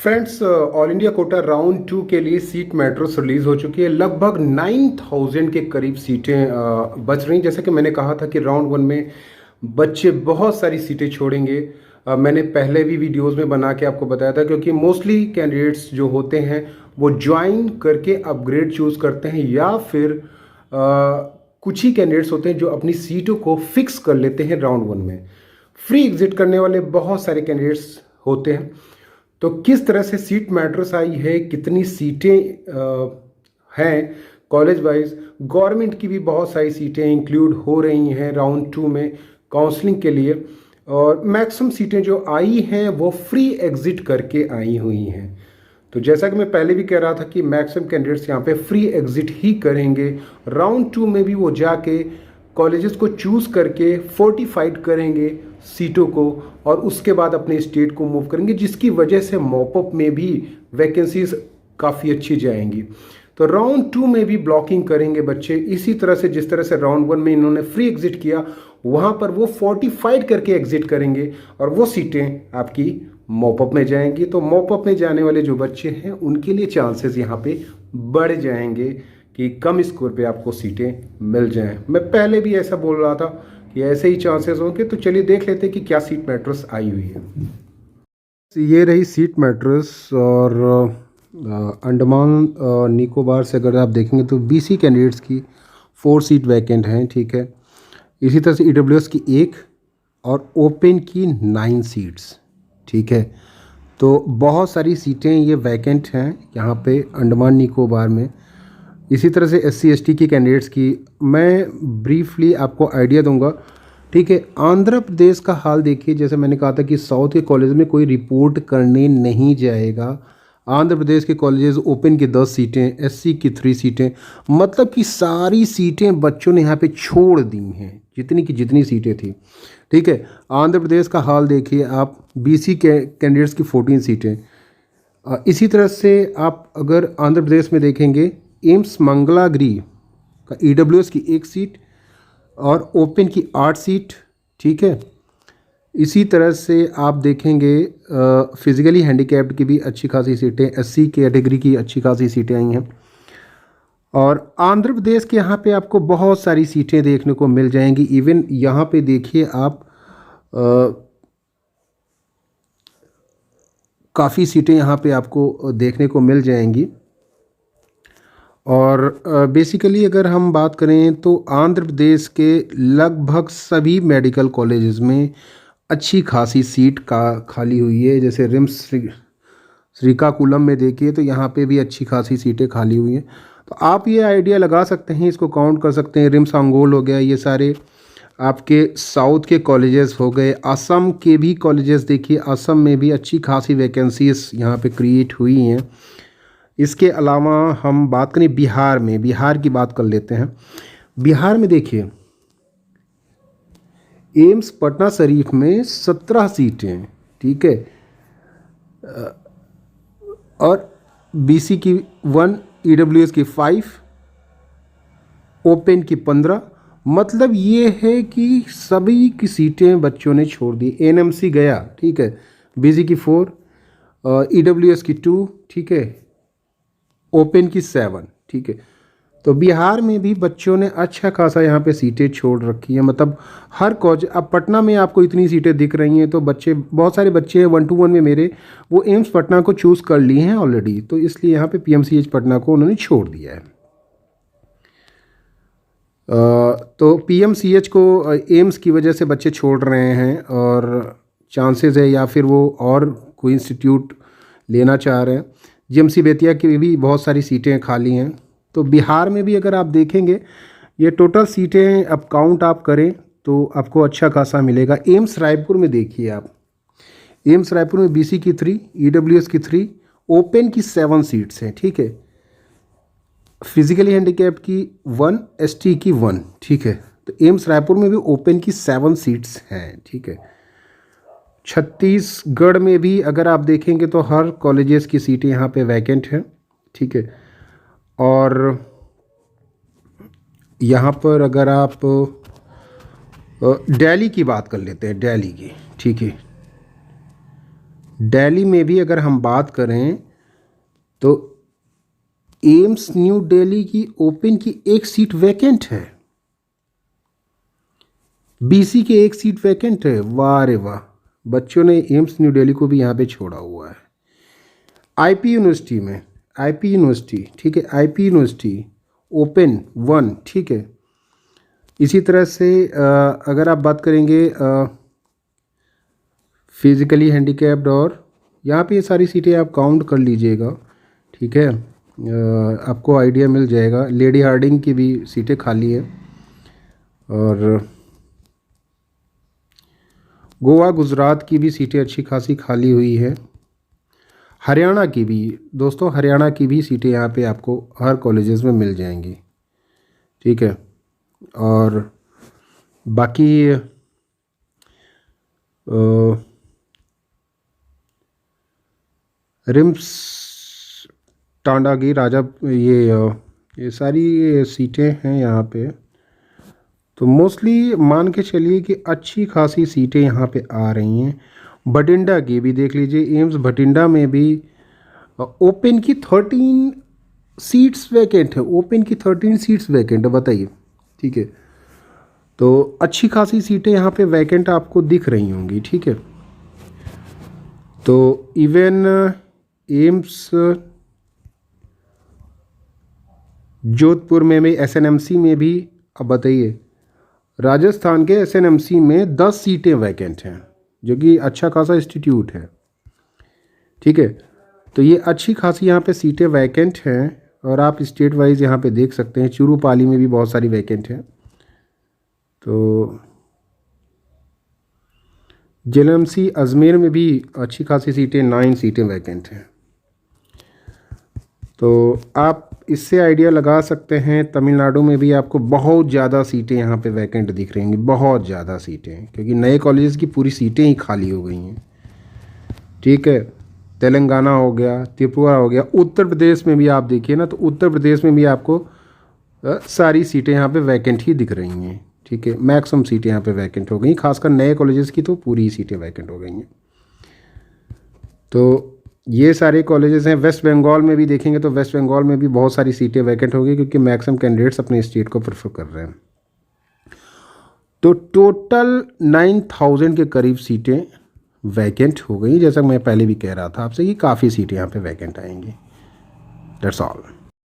Friends, all India quota round 2 के लिए seat metros release हो चुकी है। लगभग 9000 के करीब सीटें बच रही। जैसा कि मैंने कहा था कि राउंड 1 में बच्चे बहुत सारी सीटें छोड़ेंगे। मैंने पहले भी वीडियोस में बना के आपको बताया था, क्योंकि मोस्टली कैंडिडेट्स जो होते हैं वो ज्वाइन करके अपग्रेड चूज करते हैं, या फिर कुछ ही कैंडिडेट्स होते हैं जो अपनी सीटों को फिक्स कर लेते हैं राउंड 1 में। फ्री एग्जिट करने वाले बहुत सारे कैंडिडेट्स होते हैं। तो किस तरह से सीट मैट्रिक्स आई है, कितनी सीटें हैं कॉलेज वाइज, गवर्नमेंट की भी बहुत सारी सीटें इंक्लूड हो रही हैं राउंड 2 में काउंसलिंग के लिए, और मैक्सिमम सीटें जो आई हैं वो फ्री एग्जिट करके आई हुई हैं। तो जैसा कि मैं पहले भी कह रहा था कि मैक्सिमम कैंडिडेट्स यहाँ पे फ्री एग्जिट ही करेंगे। राउंड 2 में भी वो जाके कॉलेजेस को चूज करके फोर्टिफाइड करेंगे सीटों को, और उसके बाद अपने स्टेट को मूव करेंगे, जिसकी वजह से मॉपअप में भी वैकेंसीज काफ़ी अच्छी जाएंगी। तो राउंड 2 में भी ब्लॉकिंग करेंगे बच्चे इसी तरह से, जिस तरह से राउंड 1 में इन्होंने फ्री एग्जिट किया, वहां पर वो फोर्टिफाइड करके एग्जिट करेंगे और वो सीटें आपकी मॉपअप में जाएंगी। तो मॉपअप में जाने वाले जो बच्चे हैं उनके लिए चांसेस यहाँ पे बढ़ जाएंगे कि कम स्कोर पे आपको सीटें मिल जाएं। मैं पहले भी ऐसा बोल रहा था कि ऐसे ही चांसेस होंगे। तो चलिए देख लेते हैं कि क्या सीट मैट्रिक्स आई हुई है। ये रही सीट मैट्रिक्स, और अंडमान निकोबार से अगर आप देखेंगे तो BC कैंडिडेट्स की 4 सीट वैकेंट हैं, ठीक है। इसी तरह से EWS की 1 और ओपन की 9 सीट्स, ठीक है। तो बहुत सारी सीटें ये वैकेंट हैं यहाँ पे अंडमान निकोबार में। इसी तरह से SC ST की कैंडिडेट्स की मैं ब्रीफली आपको आइडिया दूंगा, ठीक है। आंध्र प्रदेश का हाल देखिए, जैसे मैंने कहा था कि साउथ के कॉलेज में कोई रिपोर्ट करने नहीं जाएगा। आंध्र प्रदेश के कॉलेजेस ओपन की 10 सीटें, SC की 3 सीटें, मतलब कि सारी सीटें बच्चों ने यहाँ पे छोड़ दी हैं, जितनी की जितनी सीटें थी, ठीक है। आंध्र प्रदेश का हाल देखिए आप, BC के कैंडिडेट्स की 14 सीटें। इसी तरह से आप अगर आंध्र प्रदेश में देखेंगे, एम्स मंगलागिरी का EWS की 1 सीट और ओपन की 8 सीट, ठीक है। इसी तरह से आप देखेंगे फिजिकली हैंडीकैप्ड की भी अच्छी खासी सीटें, SC कैटेगरी की अच्छी खासी सीटें आई हैं। और आंध्र प्रदेश के यहाँ पे आपको बहुत सारी सीटें देखने को मिल जाएंगी। इवन यहाँ पे देखिए आप काफ़ी सीटें यहाँ पे आपको देखने को मिल जाएंगी। और बेसिकली अगर हम बात करें तो आंध्र प्रदेश के लगभग सभी मेडिकल कॉलेजेस में अच्छी खासी सीट का खाली हुई है। जैसे रिम्स श्रीकाकुलम में देखिए तो यहाँ पे भी अच्छी खासी सीटें खाली हुई हैं। तो आप ये आइडिया लगा सकते हैं, इसको काउंट कर सकते हैं। रिम्स अंगोल हो गया, ये सारे आपके साउथ के कॉलेजेस हो गए। असम के भी कॉलेजेस देखिए, असम में भी अच्छी खासी वैकेंसीज यहाँ पे क्रिएट हुई हैं। इसके अलावा हम बात करें बिहार में, बिहार की बात कर लेते हैं। बिहार में देखिए एम्स पटना शरीफ में 17 सीटें, ठीक है। और BC की 1, EWS की 5, ओपन की 15। मतलब ये है कि सभी की सीटें बच्चों ने छोड़ दी। NMC गया, ठीक है, BC की 4, EWS की 2, ठीक है, ओपन की 7, ठीक है। तो बिहार में भी बच्चों ने अच्छा खासा यहाँ पे सीटें छोड़ रखी हैं। मतलब हर कॉलेज, अब पटना में आपको इतनी सीटें दिख रही हैं, तो बच्चे, बहुत सारे बच्चे 1-1 में मेरे, वो एम्स पटना को चूज़ कर लिए हैं ऑलरेडी, तो इसलिए यहाँ पे PMCH पटना को उन्होंने छोड़ दिया है। तो PMCH को एम्स की वजह से बच्चे छोड़ रहे हैं, और चांसेस है या फिर वो और कोई इंस्टीट्यूट लेना चाह रहे हैं। GMC बेतिया की भी बहुत सारी सीटें खाली हैं। तो बिहार में भी अगर आप देखेंगे, ये टोटल सीटें अब काउंट आप करें तो आपको अच्छा खासा मिलेगा। एम्स रायपुर में देखिए आप, एम्स रायपुर में BC की 3, EWS की 3, ओपन की 7 सीट्स हैं, ठीक है। फिजिकली हैंडीकैप की 1, ST की 1, ठीक है। तो एम्स रायपुर में भी ओपन की 7 सीट्स हैं, ठीक है। छत्तीसगढ़ में भी अगर आप देखेंगे तो हर कॉलेजेस की सीटें यहाँ पे वैकेंट हैं, ठीक है। और यहाँ पर अगर आप दिल्ली की बात कर लेते हैं, दिल्ली की, ठीक है। दिल्ली में भी अगर हम बात करें तो एम्स न्यू दिल्ली की ओपन की एक सीट वैकेंट है, बीसी के एक सीट वैकेंट है। वाह रे वाह, बच्चों ने एम्स न्यू दिल्ली को भी यहाँ पे छोड़ा हुआ है। आईपी यूनिवर्सिटी में, आईपी यूनिवर्सिटी, ठीक है, आईपी यूनिवर्सिटी ओपन 1, ठीक है। इसी तरह से अगर आप बात करेंगे फिज़िकली हैंडीकैप्ड, और यहाँ पे ये सारी सीटें आप काउंट कर लीजिएगा, ठीक है। आपको आइडिया मिल जाएगा। लेडी हार्डिंग की भी सीटें खाली हैं, और गोवा गुजरात की भी सीटें अच्छी खासी खाली हुई है। हरियाणा की भी दोस्तों, हरियाणा की भी सीटें यहाँ पे आपको हर कॉलेजेस में मिल जाएंगी, ठीक है। और बाकी रिम्स, टांडागी, राजा, ये सारी सीटें हैं यहाँ पे। तो मोस्टली मान के चलिए कि अच्छी खासी सीटें यहाँ पे आ रही हैं। बठिंडा की भी देख लीजिए, एम्स बठिंडा में भी ओपन की 13 सीट्स वैकेंट है, ओपन की 13 सीट्स वैकेंट है, बताइए, ठीक है। तो अच्छी खासी सीटें यहाँ पे वैकेंट आपको दिख रही होंगी, ठीक है। तो इवन एम्स जोधपुर में भी, एसएनएमसी में भी, अब बताइए, राजस्थान के एसएनएमसी में 10 सीटें वैकेंट हैं, जो कि अच्छा खासा इंस्टीट्यूट है, ठीक है। तो ये अच्छी खासी यहाँ पे सीटें वैकेंट हैं, और आप स्टेट वाइज यहाँ पे देख सकते हैं। चूरूपाली में भी बहुत सारी वैकेंट हैं। तो जेएलएमसी अजमेर में भी अच्छी खासी सीटें, 9 सीटें वैकेंट हैं। तो आप इससे आइडिया लगा सकते हैं, तमिलनाडु में भी आपको बहुत ज़्यादा सीटें यहाँ पे वैकेंट दिख रही होंगी, बहुत ज़्यादा सीटें, क्योंकि नए कॉलेजेस की पूरी सीटें ही खाली हो गई हैं, ठीक है। तेलंगाना हो गया, त्रिपुरा हो गया, उत्तर प्रदेश में भी आप देखिए ना, तो उत्तर प्रदेश में भी आपको सारी सीटें यहाँ पे वैकेंट ही दिख रही हैं, ठीक है। मैक्सिमम सीटें यहाँ पे वैकेंट हो गई, खासकर नए कॉलेजेस की तो पूरी ही सीटें वैकेंट हो गई हैं। तो ये सारे कॉलेजेस हैं। वेस्ट बंगाल में भी देखेंगे तो वेस्ट बंगाल में भी बहुत सारी सीटें वैकेंट हो गई, क्योंकि मैक्सिमम कैंडिडेट्स अपने स्टेट को प्रेफर कर रहे हैं। तो टोटल 9000 के करीब सीटें वैकेंट हो गई, जैसा मैं पहले भी कह रहा था आपसे कि काफ़ी सीटें यहाँ पे वैकेंट आएंगी। That's all.